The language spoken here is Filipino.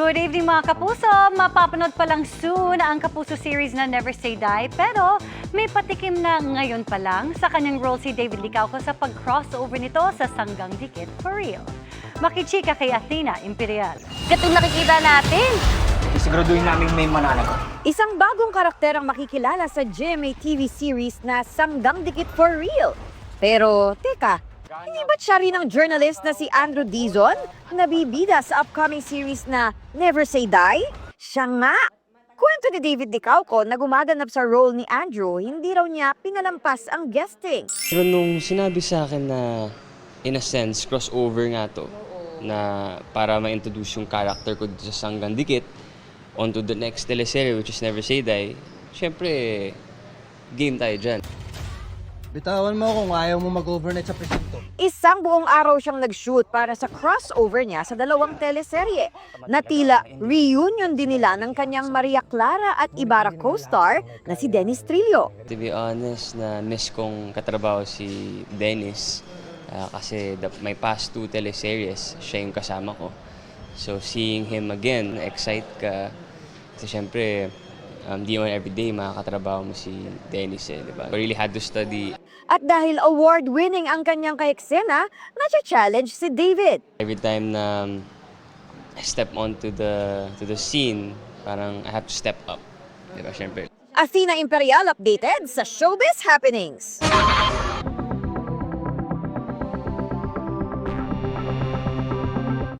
Good evening mga kapuso! Mapapanood pa lang soon ang Kapuso series na Never Say Die, pero may patikim na ngayon pa lang sa kanyang role si David Licauco sa pag-crossover nito sa Sanggang Dikit for Real. Makichika kay Athena Imperial. Katong nakikita natin. Isiguraduhin namin may mananagot. Isang bagong karakter ang makikilala sa GMA TV series na Sanggang Dikit for Real. Pero, teka, hindi ba't siya rin ang journalist na si Andrew Dizon na bibida sa upcoming series na Never Say Die? Siya nga! Kwento ni David Licauco na gumaganap sa role ni Andrew, hindi raw niya pinalampas ang guesting. Pero nung sinabi sa akin na, in a sense, crossover nga to, na para ma-introduce yung character ko sa Sanggang Dikit onto the next teleserye, which is Never Say Die, syempre, game tayo dyan. Bitawan mo kung ayaw mo mag-overnight sa presinto. Isang buong araw siyang nag-shoot para sa crossover niya sa dalawang teleserye na tila reunion din nila ng kanyang Maria Clara at Ibarra co-star na si Dennis Trillo. To be honest, na miss kong katrabaho si Dennis kasi my past 2 teleseries, siya yung kasama ko. So seeing him again, excite ka. Kasi syempre, di man everyday makakatrabaho mo si Dennis eh, di ba? I really had to study. At dahil award-winning ang kanyang kaeksena, na-challenge si David. Every time na I step onto the scene, parang I have to step up. Di ba, syempre. Athena Imperial updated sa Showbiz Happenings.